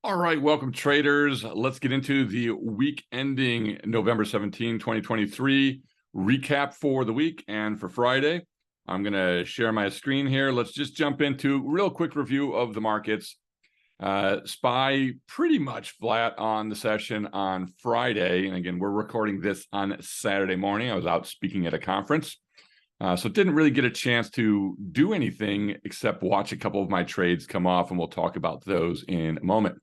All right, welcome traders. Let's get into the week ending November 17, 2023 recap for the week and for Friday. I'm going to share my screen here. Let's just jump into real quick review of the markets. SPY pretty much flat on the session on Friday. And again, we're recording this on Saturday morning. I was out speaking at a conference. So didn't really get a chance to do anything except watch a couple of my trades come off, and we'll talk about those in a moment.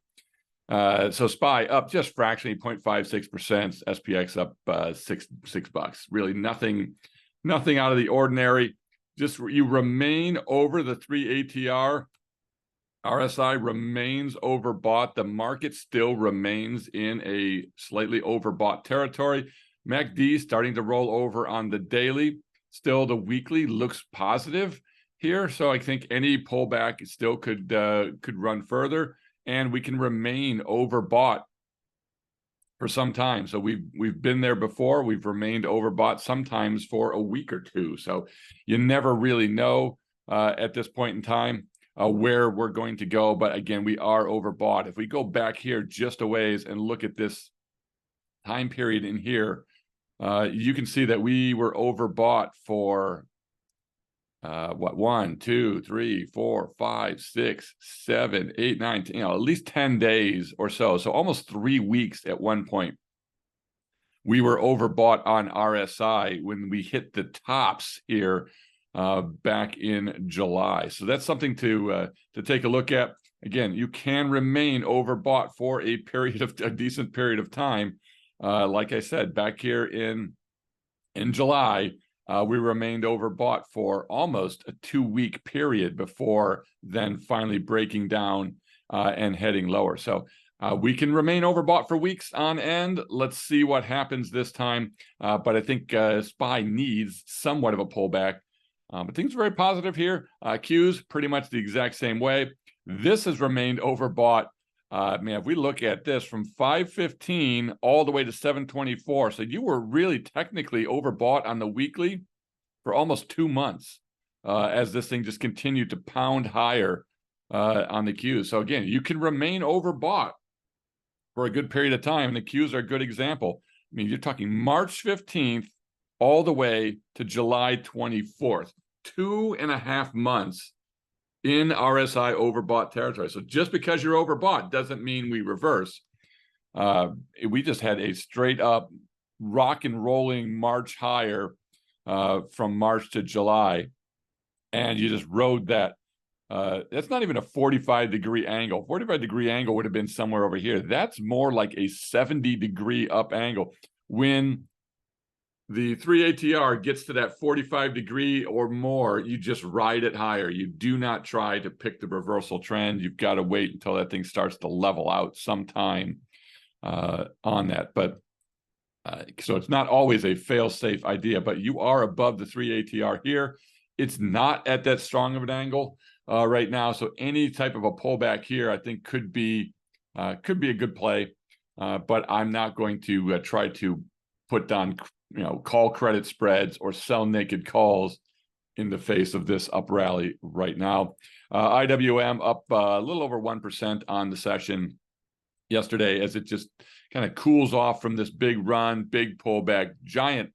So SPY up just fractionally 0.56%, SPX up $6. Really nothing out of the ordinary. Just you remain over the 3 ATR. RSI remains overbought. The market still remains in a slightly overbought territory. MACD starting to roll over on the daily. Still, the weekly looks positive here. So I think any pullback still could run further, and we can remain overbought for some time. So we've been there before. We've remained overbought sometimes for a week or two. So you never really know at this point in time where we're going to go. But again, we are overbought. If we go back here just a ways and look at this time period in here, you can see that we were overbought for 1, 2, 3, 4, 5, 6, 7, 8, 9, 10, at least 10 days or so. So almost 3 weeks at one point. We were overbought on RSI when we hit the tops here back in July. So that's something to take a look at. Again, you can remain overbought for a decent period of time. Like I said, back here in July, we remained overbought for almost a 2-week period before then finally breaking down and heading lower. So we can remain overbought for weeks on end. Let's see what happens this time. But I think SPY needs somewhat of a pullback. But things are very positive here. Qs pretty much the exact same way. This has remained overbought. Man, if we look at this from 515 all the way to 724, so you were really technically overbought on the weekly for almost 2 months as this thing just continued to pound higher on the Qs. So again, you can remain overbought for a good period of time, and the Qs are a good example. I mean, you're talking March 15th all the way to July 24th, 2.5 months in RSI overbought territory. So just because you're overbought doesn't mean we reverse. We just had a straight up rock and rolling March higher from March to July, and you just rode that. That's not even a 45-degree angle. 45-degree angle would have been somewhere over here. That's more like a 70-degree up angle. When the 3 ATR gets to that 45-degree or more, you just ride it higher. You do not try to pick the reversal trend. You've got to wait until that thing starts to level out sometime on that. But so it's not always a fail-safe idea, but you are above the 3 ATR here. It's not at that strong of an angle right now. So any type of a pullback here, I think, could be a good play. But I'm not going to try to put down call credit spreads or sell naked calls in the face of this up rally right now. IWM up a little over 1% on the session yesterday as it just kind of cools off from this big run, big pullback, giant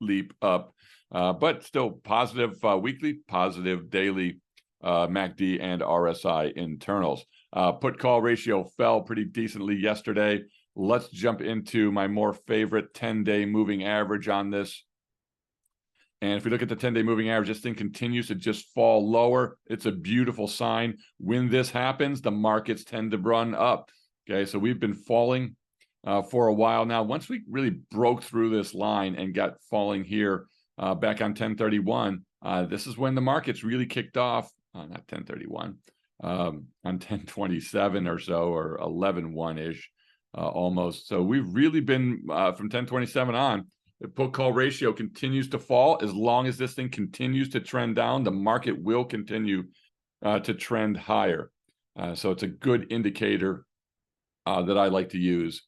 leap up, but still positive weekly, positive daily MACD and RSI internals. Put call ratio fell pretty decently yesterday. Let's jump into my more favorite 10-day moving average on this. And if we look at the 10-day moving average, this thing continues to just fall lower. It's a beautiful sign. When this happens, the markets tend to run up. Okay, so we've been falling for a while now. Once we really broke through this line and got falling here back on 1031, this is when the markets really kicked off. Not 1031, on 1027 or so, or 11.1-ish. Almost. So we've really been from 1027 on, the put call ratio continues to fall. As long as this thing continues to trend down, the market will continue to trend higher. So it's a good indicator that I like to use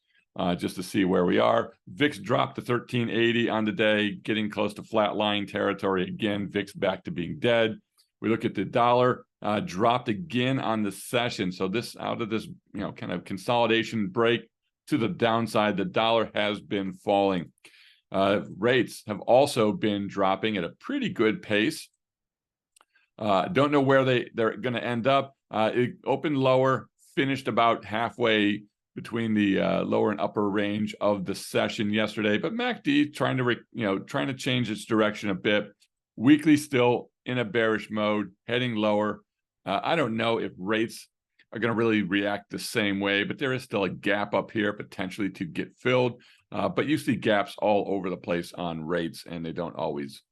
just to see where we are. VIX dropped to 1380 on the day, getting close to flatline territory again. VIX back to being dead. We look at the dollar. dropped again on the session. So this, out of this, kind of consolidation break to the downside, the dollar has been falling. Rates have also been dropping at a pretty good pace. Don't know where they're going to end up. It opened lower, finished about halfway between the lower and upper range of the session yesterday. But MACD trying to change its direction a bit. Weekly still in a bearish mode, heading lower. I don't know if rates are going to really react the same way, but there is still a gap up here potentially to get filled. But you see gaps all over the place on rates, and they don't always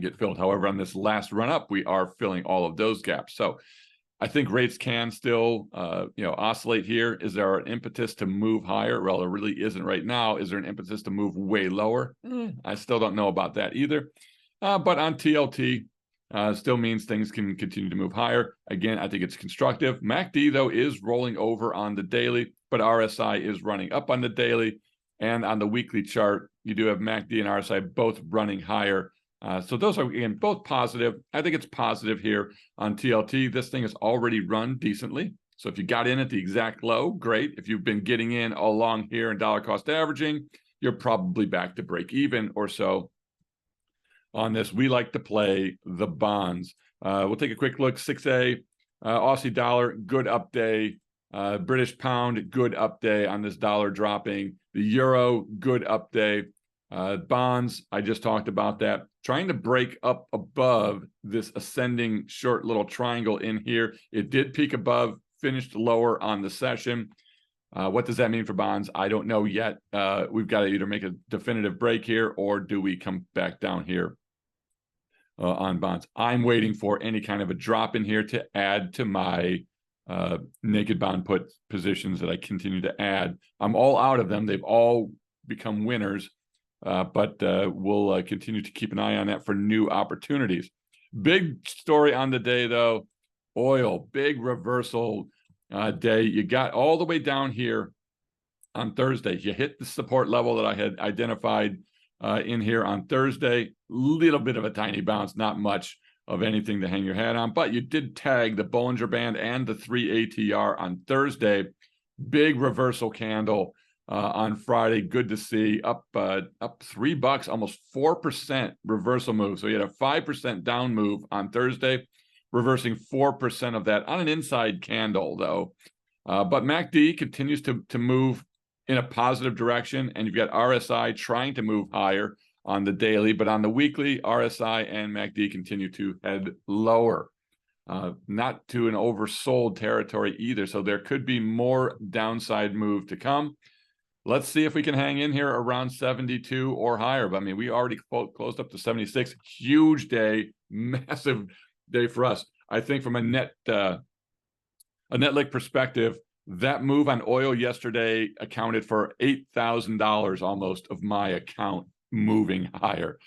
get filled. However, on this last run up, we are filling all of those gaps. So I think rates can still, oscillate here. Is there an impetus to move higher? Well, there really isn't right now. Is there an impetus to move way lower? I still don't know about that either. But on TLT, still means things can continue to move higher. Again, I think it's constructive. MACD, though, is rolling over on the daily, but RSI is running up on the daily. And on the weekly chart, you do have MACD and RSI both running higher. So those are, again, both positive. I think it's positive here on TLT. This thing has already run decently. So if you got in at the exact low, great. If you've been getting in all along here in dollar cost averaging, you're probably back to break even or so. On this, we like to play the bonds. We'll take a quick look. 6A, Aussie dollar, good up day. British pound, good up day on this dollar dropping. The euro, good up day. Bonds, I just talked about that. Trying to break up above this ascending short little triangle in here. It did peak above, finished lower on the session. What does that mean for bonds? I don't know yet. We've got to either make a definitive break here, or do we come back down here on bonds? I'm waiting for any kind of a drop in here to add to my naked bond put positions that I continue to add. I'm all out of them. They've all become winners, but we'll continue to keep an eye on that for new opportunities. Big story on the day, though, oil, big reversal day. You got all the way down here on Thursday. You hit the support level that I had identified in here on Thursday. Little bit of a tiny bounce, not much of anything to hang your hat on, but you did tag the Bollinger Band and the 3 ATR on Thursday. Big reversal candle on Friday. Good to see. Up $3, almost 4% reversal move. So you had a 5% down move on Thursday, reversing 4% of that on an inside candle, though. But MACD continues to move in a positive direction, and you've got RSI trying to move higher on the daily, but on the weekly, RSI and MACD continue to head lower. Not to an oversold territory either, so there could be more downside move to come. Let's see if we can hang in here around 72 or higher. But I mean, we already closed up to 76. Huge day, massive day for us. I think from a Net Liq perspective, that move on oil yesterday accounted for $8,000 almost of my account moving higher.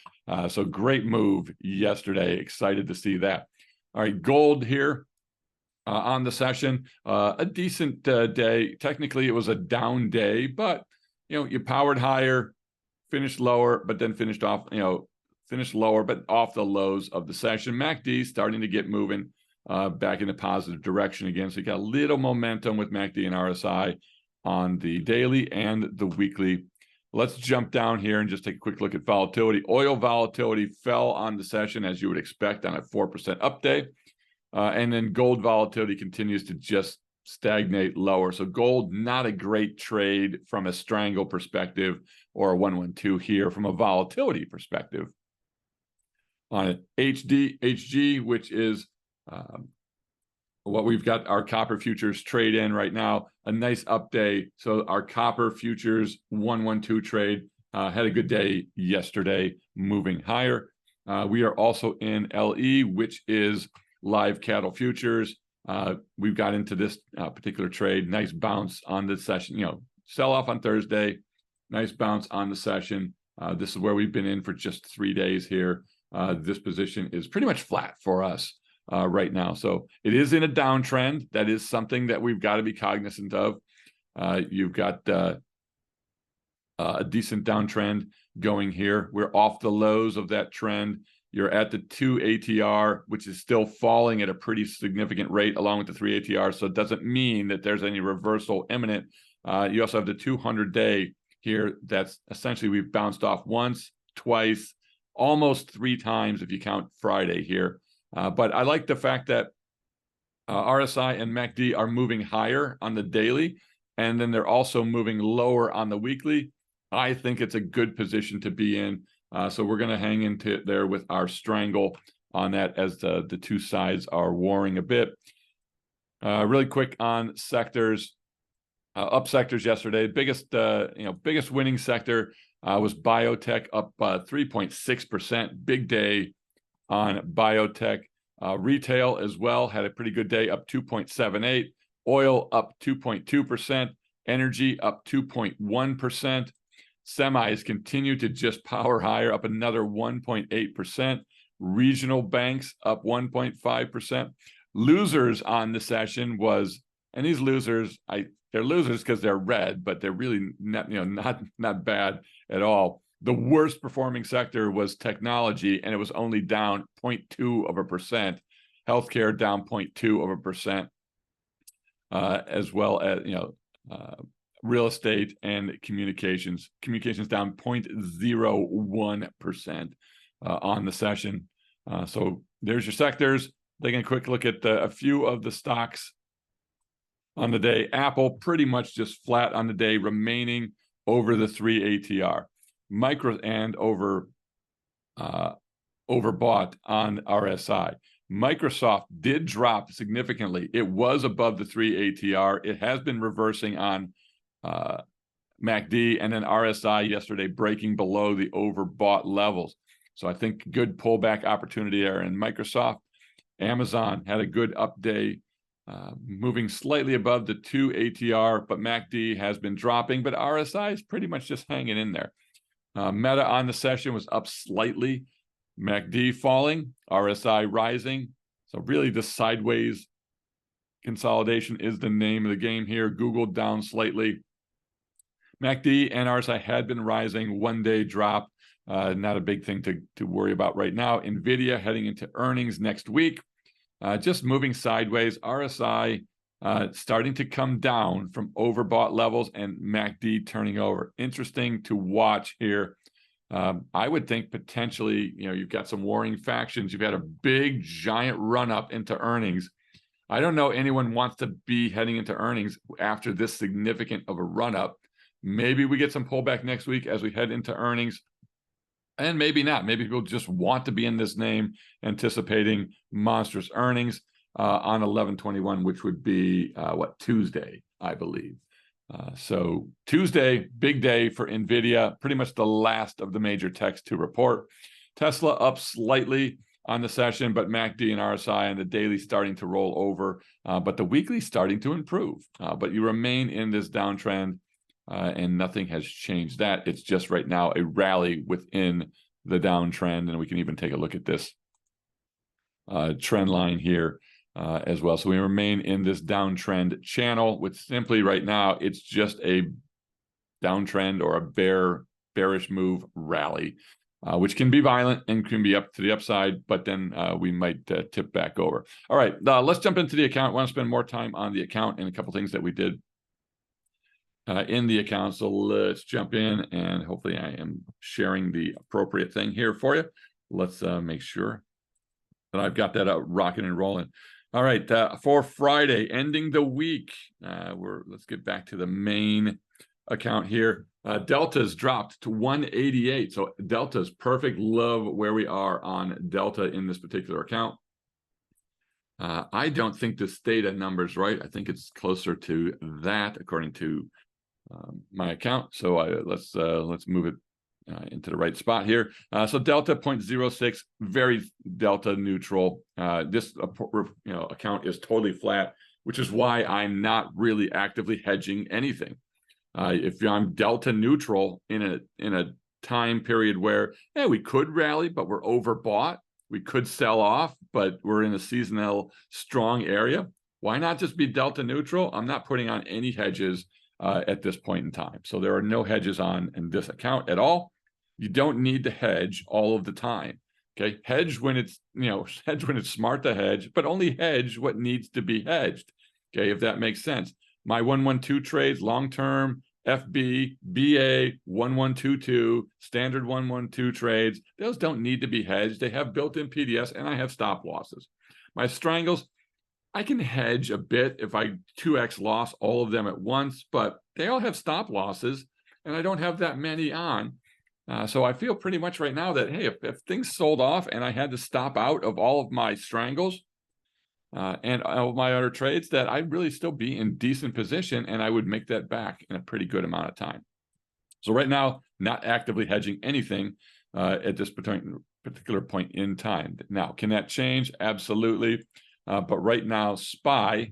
So great move yesterday. Excited to see that. All right, gold here on the session. A decent day. Technically, it was a down day, but you powered higher, finished lower, but then finished lower, but off the lows of the session. MACD starting to get moving back in the positive direction again. So you got a little momentum with MACD and RSI on the daily and the weekly. Let's jump down here and just take a quick look at volatility. Oil volatility fell on the session, as you would expect, on a 4% up day. And then gold volatility continues to just stagnate lower. So gold, not a great trade from a strangle perspective or a 112 here from a volatility perspective. On an HG, which is what we've got our copper futures trade in right now, a nice up day. So our copper futures 112 trade had a good day yesterday, moving higher. We are also in LE, which is live cattle futures. We've got into this particular trade. Nice bounce on the session, sell off on Thursday, nice bounce on the session. This is where we've been in for just 3 days here. This position is pretty much flat for us right now. So it is in a downtrend. That is something that we've got to be cognizant of. You've got a decent downtrend going here. We're off the lows of that trend. You're at the 2 ATR, which is still falling at a pretty significant rate along with the 3 ATR. So it doesn't mean that there's any reversal imminent. You also have the 200-day here. That's essentially we've bounced off once, twice, almost 3 times if you count Friday here. But I like the fact that RSI and MACD are moving higher on the daily, and then they're also moving lower on the weekly. I think it's a good position to be in. So we're going to hang into there with our strangle on that as the two sides are warring a bit. Really quick on sectors, up sectors yesterday. Biggest winning sector was biotech, up 3.6%. Big day on biotech. Retail as well had a pretty good day, up 2.78. Oil up 2.2%. Energy up 2.1%. Semis continue to just power higher, up another 1.8%. Regional banks up 1.5%. Losers on the session was, and these losers, they're losers because they're red, but they're really not bad at all. The worst performing sector was technology, and it was only down 0.2%. Healthcare down 0.2%, as well as real estate and communications down 0.01% on the session. So there's your sectors. Taking a quick look at a few of the stocks on the day. Apple pretty much just flat on the day, remaining over the 3 ATR. Micro and overbought on RSI. Microsoft did drop significantly. It was above the 3 ATR. It has been reversing on MACD, and then RSI yesterday breaking below the overbought levels. So I think good pullback opportunity there in Microsoft. Amazon had a good up day, moving slightly above the 2 ATR, but MACD has been dropping, but RSI is pretty much just hanging in there. Meta on the session was up slightly, MACD falling, RSI rising. So really the sideways consolidation is the name of the game here. Google down slightly. MACD and RSI had been rising, 1 day drop. Not a big thing to worry about right now. NVIDIA heading into earnings next week. Just moving sideways. RSI starting to come down from overbought levels and MACD turning over. Interesting to watch here. I would think potentially, you've got some warring factions. You've had a big, giant run up into earnings. I don't know anyone wants to be heading into earnings after this significant of a run up. Maybe we get some pullback next week as we head into earnings. And maybe not. Maybe people just want to be in this name, anticipating monstrous earnings on 11/21, which would be Tuesday, I believe. So Tuesday, big day for NVIDIA, pretty much the last of the major techs to report. Tesla up slightly on the session, but MACD and RSI on the daily starting to roll over, but the weekly starting to improve. But you remain in this downtrend. And nothing has changed that. It's just right now a rally within the downtrend. And we can even take a look at this trend line here as well. So we remain in this downtrend channel, with simply right now, it's just a downtrend or a bearish move rally, which can be violent and can be up to the upside, but then we might tip back over. All right, let's jump into the account. I want to spend more time on the account and a couple things that we did in the account. So let's jump in, and hopefully I am sharing the appropriate thing here for you. Let's make sure that I've got that out rocking and rolling. All right, for Friday, ending the week, let's get back to the main account here. Delta's dropped to 188. So Delta's perfect. Love where we are on Delta in this particular account. I don't think this data number's right. I think it's closer to that according to my account. So let's move it into the right spot here. So Delta 0.06, very Delta neutral. This account is totally flat, which is why I'm not really actively hedging anything. If I'm Delta neutral in a time period where we could rally, but we're overbought, we could sell off, but we're in a seasonal strong area, why not just be Delta neutral? I'm not putting on any hedges at this point in time. So there are no hedges on in this account at all. You don't need to hedge all of the time. Okay, hedge when it's, hedge when it's smart to hedge, but only hedge what needs to be hedged. Okay, if that makes sense. My 1-1-2 trades, long-term, FB, BA, 1-1-2-2, standard 1-1-2 trades, those don't need to be hedged. They have built-in PDS, and I have stop losses. My strangles, I can hedge a bit if I 2x loss all of them at once, but they all have stop losses, and I don't have that many on. So I feel pretty much right now that, hey, if things sold off and I had to stop out of all of my strangles and all of my other trades, that I'd really still be in decent position, and I would make that back in a pretty good amount of time. So right now, not actively hedging anything at this particular point in time. Now, can that change? Absolutely. But right now, SPY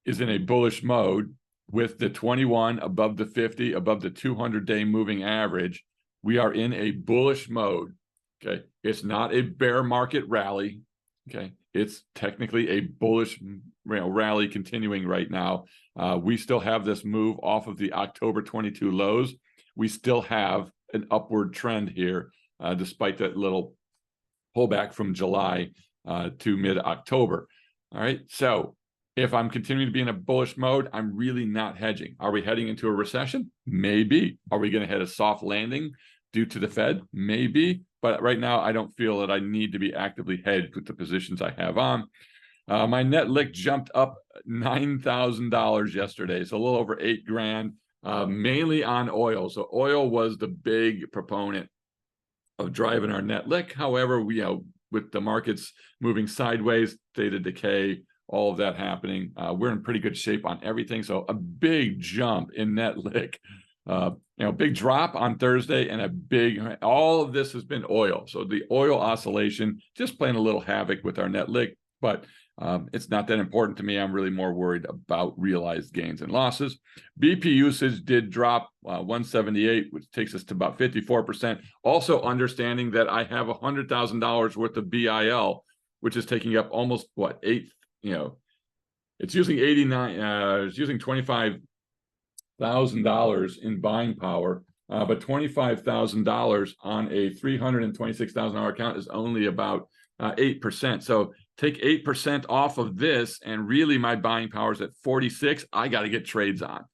is in a bullish mode with the 21 above the 50, above the 200-day moving average. We are in a bullish mode. Okay, it's not a bear market rally. Okay, it's technically a bullish rally continuing right now. We still have this move off of the October 22 lows. We still have an upward trend here, despite that little pullback from July to mid-October. All right, so if I'm continuing to be in a bullish mode, I'm really not hedging. Are we heading into a recession? Maybe. Are we going to hit a soft landing due to the Fed? Maybe. But right now, I don't feel that I need to be actively hedged with the positions I have on. My Net Liq jumped up $9,000 yesterday, so a little over $8,000, mainly on oil. So oil was the big proponent of driving our Net Liq. However, with the markets moving sideways, theta decay, all of that happening, we're in pretty good shape on everything. So a big jump in Net Liq, big drop on Thursday, and all of this has been oil. So the oil oscillation just playing a little havoc with our Net Liq, but it's not that important to me. I'm really more worried about realized gains and losses. BP usage did drop 178, which takes us to about 54%. Also understanding that I have $100,000 worth of BIL, which is taking up almost it's using 89, it's using $25,000 in buying power, but $25,000 on a $326,000 account is only about 8%. So take 8% off of this, and really my buying power is at 46. I got to get trades on.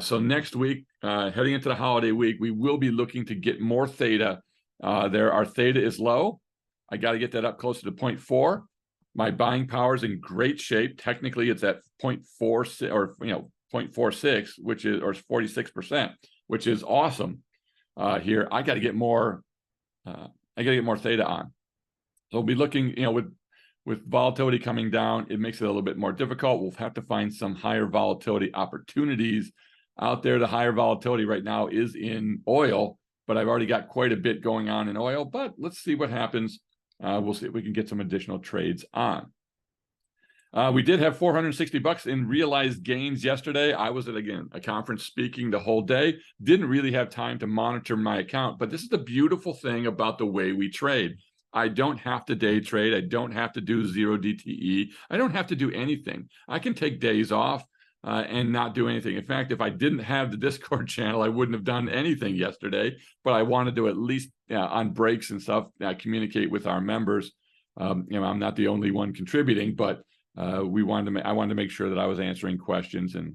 So next week, heading into the holiday week, we will be looking to get more theta. Our theta is low. I got to get that up closer to 0.4. My buying power is in great shape. Technically, it's at 0.46 or 0.46, which is, or 46%, which is awesome. Here, I got to get more. I got to get more theta on. So we'll be looking, with volatility coming down, it makes it a little bit more difficult. We'll have to find some higher volatility opportunities out there. The higher volatility right now is in oil, but I've already got quite a bit going on in oil. But let's see what happens. We'll see if we can get some additional trades on. We did have $460 in realized gains yesterday. I was at, a conference speaking the whole day. Didn't really have time to monitor my account, but this is the beautiful thing about the way we trade. I don't have to day trade. I don't have to do 0 DTE. I don't have to do anything. I can take days off and not do anything. In fact, if I didn't have the Discord channel, I wouldn't have done anything yesterday, but I wanted to at least on breaks and stuff, communicate with our members. I'm not the only one contributing, but I wanted to make sure that I was answering questions and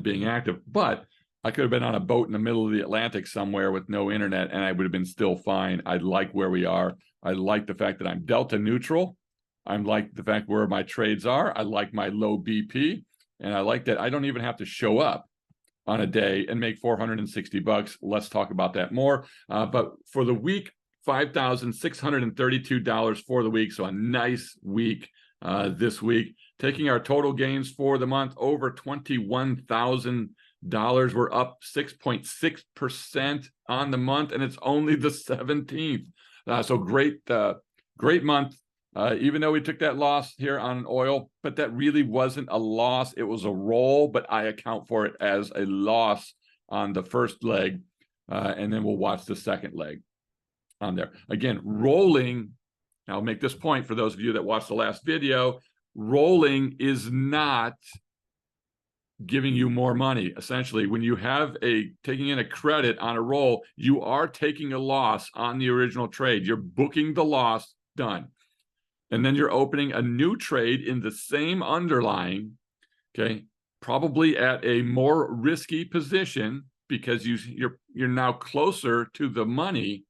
being active. But I could have been on a boat in the middle of the Atlantic somewhere with no internet, and I would have been still fine. I like where we are. I like the fact that I'm delta neutral. I like the fact where my trades are. I like my low BP, and I like that I don't even have to show up on a day and make $460. Let's talk about that more. But for the week, $5,632 for the week. So a nice week this week, taking our total gains for the month over $21,000. We're up 6.6% on the month, and it's only the 17th. So great month. Even though we took that loss here on oil, but that really wasn't a loss. It was a roll, but I account for it as a loss on the first leg, and then we'll watch the second leg on there. Again, rolling, I'll make this point for those of you that watched the last video, rolling is not giving you more money. Essentially, when you have taking in a credit on a roll, you are taking a loss on the original trade. You're booking the loss, done. And then you're opening a new trade in the same underlying, okay, probably at a more risky position because you're now closer to the money,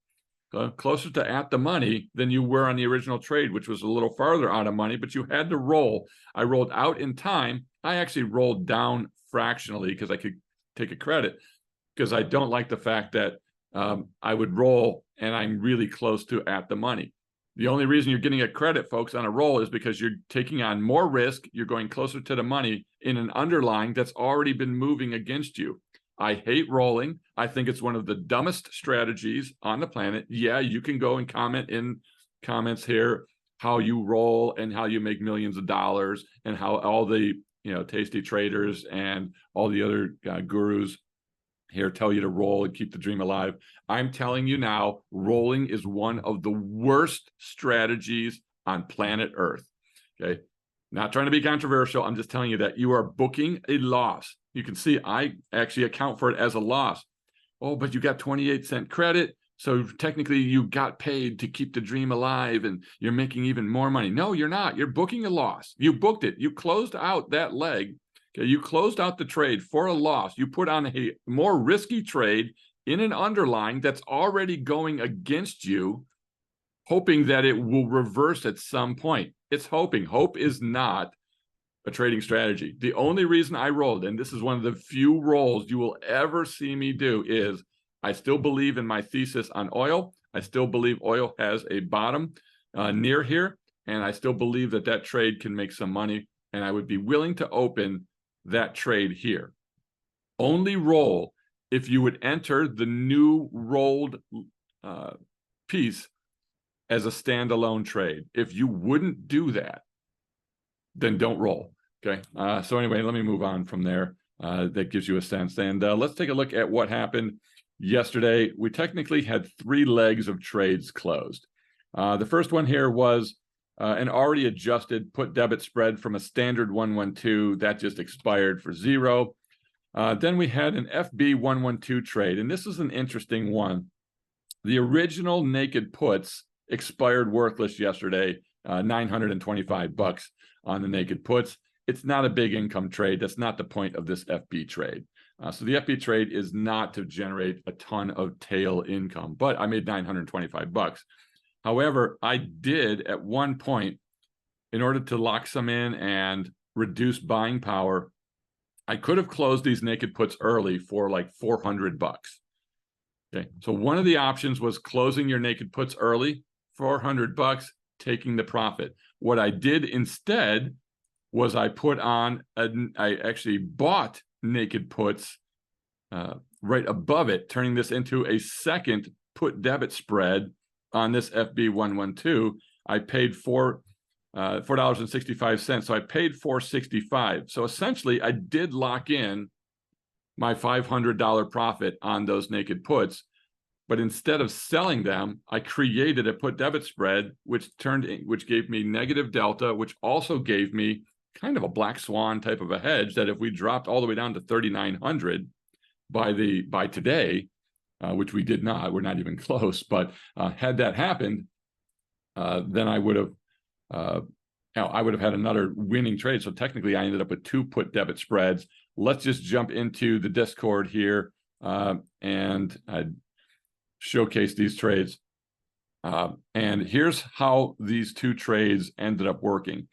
closer to at the money than you were on the original trade, which was a little farther out of money, but you had to roll. I rolled out in time. I actually rolled down fractionally because I could take a credit, because I don't like the fact that I would roll and I'm really close to at the money. The only reason you're getting a credit, folks, on a roll is because you're taking on more risk. You're going closer to the money in an underlying that's already been moving against you. I hate rolling. I think it's one of the dumbest strategies on the planet. Yeah, you can go and comment in comments here how you roll and how you make millions of dollars and how all the tasty traders and all the other gurus here tell you to roll and keep the dream alive. I'm telling you now, rolling is one of the worst strategies on planet Earth. Okay. Not trying to be controversial. I'm just telling you that you are booking a loss. You can see I actually account for it as a loss. Oh, but you got 28-cent credit. So technically you got paid to keep the dream alive and you're making even more money. No, you're not. You're booking a loss. You booked it. You closed out that leg. Okay, you closed out the trade for a loss. You put on a more risky trade in an underlying that's already going against you, hoping that it will reverse at some point. It's hoping. Hope is not a trading strategy. The only reason I rolled, and this is one of the few rolls you will ever see me do, is I still believe in my thesis on oil. I still believe oil has a bottom near here, and I still believe that that trade can make some money, and I would be willing to open that trade here. Only roll if you would enter the new rolled piece as a standalone trade. If you wouldn't do that, then don't roll. Okay. So anyway, let me move on from there. That gives you a sense. And let's take a look at what happened yesterday. We technically had 3 legs of trades closed. The first one here was an already adjusted put debit spread from a standard 112 that just expired for 0. Then we had an FB 112 trade, and this is an interesting one. The original naked puts expired worthless yesterday, $925 on the naked puts. It's not a big income trade. That's not the point of this FB trade. So the FB trade is not to generate a ton of tail income, but I made $925. However, I did at one point, in order to lock some in and reduce buying power, I could have closed these naked puts early for like $400. Okay, so one of the options was closing your naked puts early, $400, taking the profit. What I did instead was I actually bought naked puts right above it, turning this into a second put debit spread on this FB 112. I paid $4.65. So I paid $4.65. So essentially I did lock in my $500 profit on those naked puts, but instead of selling them, I created a put debit spread, which gave me negative delta, which also gave me kind of a black swan type of a hedge that if we dropped all the way down to 3,900 by today, which we did not, we're not even close, but had that happened, then I would have had another winning trade. So technically I ended up with 2 put debit spreads. Let's just jump into the Discord here and I'd showcase these trades. And here's how these 2 trades ended up working.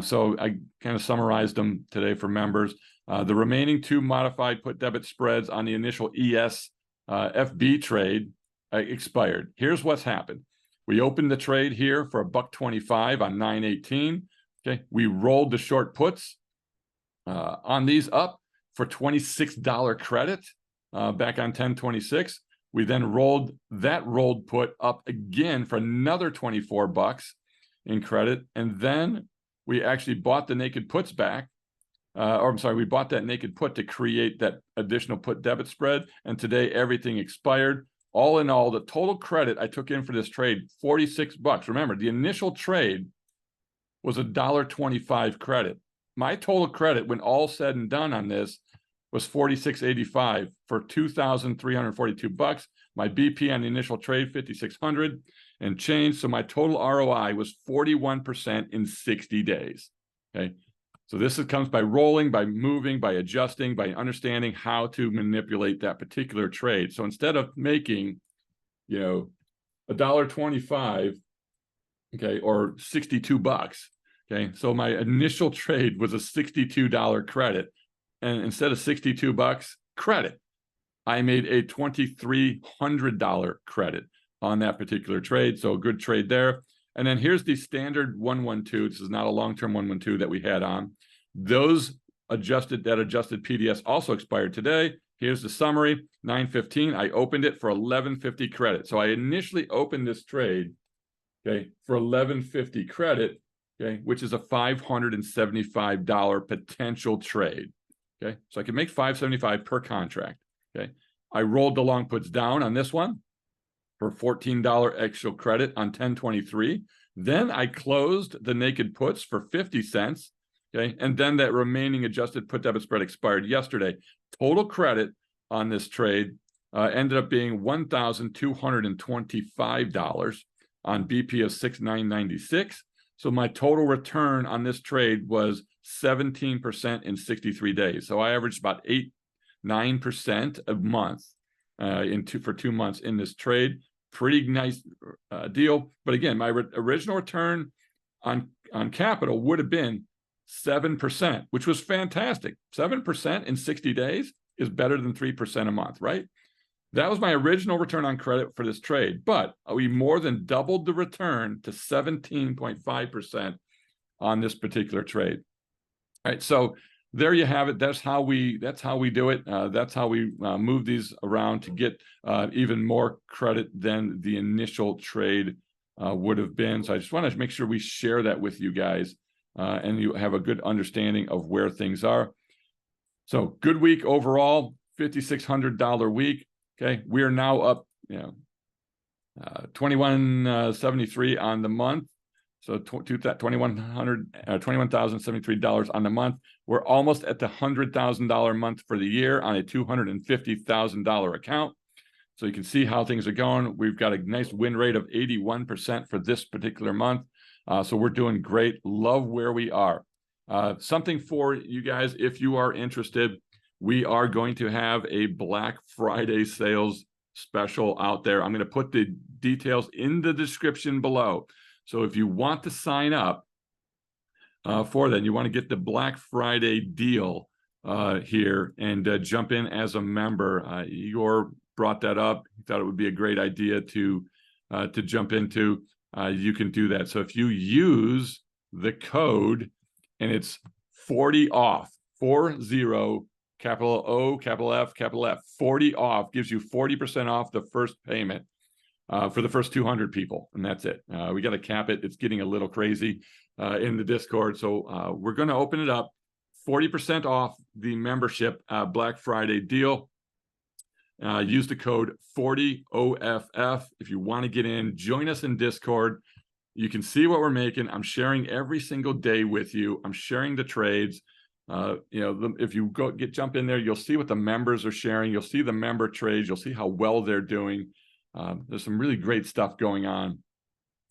So I kind of summarized them today for members. The remaining 2 modified put debit spreads on the initial ES FB trade expired. Here's what's happened. We opened the trade here for $1.25 on 9/18. Okay, we rolled the short puts on these up for $26 credit back on 10/26. We then rolled that rolled put up again for another $24 in credit, and then we actually bought the naked puts back. We bought that naked put to create that additional put debit spread, and today everything expired. All in all, the total credit I took in for this trade, $46. Remember, the initial trade was $1.25 credit. my total credit when all said and done on this was $46.85 for $2,342. My BP on the initial trade, 5,600 and change. So my total ROI was 41% in 60 days. Okay. So this comes by rolling, by moving, by adjusting, by understanding how to manipulate that particular trade. So instead of making, you know, $1.25, okay, or $62, okay. So my initial trade was a $62 credit. And instead of $62 credit, I made a $2,300 credit on that particular trade. So a good trade there. And then here's the standard 112. This is not a long-term 112 that we had on. Those adjusted PDS also expired today. Here's the summary, 9/15. I opened it for 1150 credit. So I initially opened this trade, okay, for 1150 credit, okay, which is a $575 potential trade. Okay, so I can make $575 per contract. Okay, I rolled the long puts down on this one for $14 extra credit on 10/23. Then I closed the naked puts for 50 cents. Okay, and then that remaining adjusted put debit spread expired yesterday. Total credit on this trade ended up being $1,225 on BP of 6,996. So my total return on this trade was 17% in 63 days. So I averaged about 8-9% a month for 2 months in this trade. Pretty nice deal. But again, my original return on capital would have been 7%, which was fantastic. 7% in 60 days is better than 3% a month, right? That was my original return on credit for this trade, but we more than doubled the return to 17.5% on this particular trade. All right, so there you have it. That's how we do it. That's how we move these around to get even more credit than the initial trade would have been. So I just want to make sure we share that with you guys, and you have a good understanding of where things are. So good week overall, $5,600 week. Okay, we are now up, $2,173 on the month. So $21,073 on the month. We're almost at the $100,000 month for the year on a $250,000 account. So you can see how things are going. We've got a nice win rate of 81% for this particular month. So we're doing great. Love where we are. Something for you guys, if you are interested, we are going to have a Black Friday sales special out there. I'm going to put the details in the description below. So if you want to sign up for that, you want to get the Black Friday deal here and jump in as a member. Igor brought that up. He thought it would be a great idea to jump into. You can do that. So if you use the code, and it's 40 off, 40, capital O, capital F, 40 off, gives you 40% off the first payment for the first 200 people, and that's it. We got to cap it. It's getting a little crazy in the Discord, so we're going to open it up. 40% off the membership Black Friday deal. Use the code 40OFF if you want to get in. Join us in Discord. You can see what we're making. I'm sharing every single day with you. I'm sharing the trades. If you jump in there, you'll see what the members are sharing. You'll see the member trades. You'll see how well they're doing. There's some really great stuff going on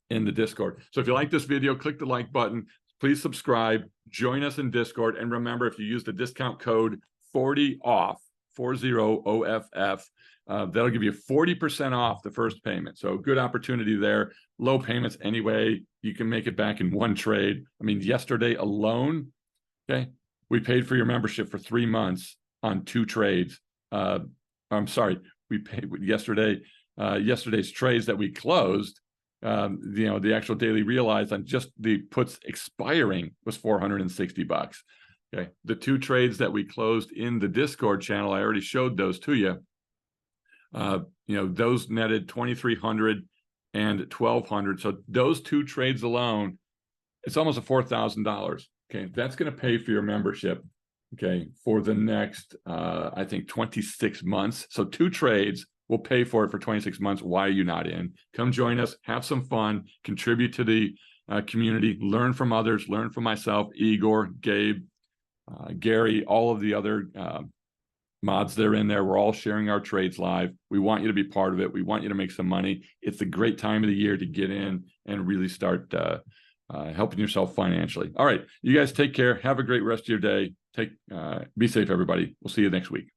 in the Discord. So if you like this video, click the like button. Please subscribe. Join us in Discord. And remember, if you use the discount code 40OFF, 40OFF, that'll give you 40% off the first payment. So good opportunity there. Low payments anyway. You can make it back in one trade. I mean, yesterday alone, okay, we paid for your membership for 3 months on 2 trades. I'm sorry, we paid yesterday's trades that we closed. The actual daily realized on just the puts expiring was $460. Okay, the 2 trades that we closed in the Discord channel, I already showed those to you. Those netted $2,300 and $1,200. So those 2 trades alone, it's almost $4,000. Okay, that's going to pay for your membership. Okay, for the next, I think 26 months. So 2 trades will pay for it for 26 months. Why are you not in? Come join us, have some fun, contribute to the community, learn from others, learn from myself, Igor, Gabe, Gary, all of the other mods that are in there. We're all sharing our trades live. We want you to be part of it. We want you to make some money. It's a great time of the year to get in and really start helping yourself financially. All right, you guys take care. Have a great rest of your day. Be safe, everybody. We'll see you next week.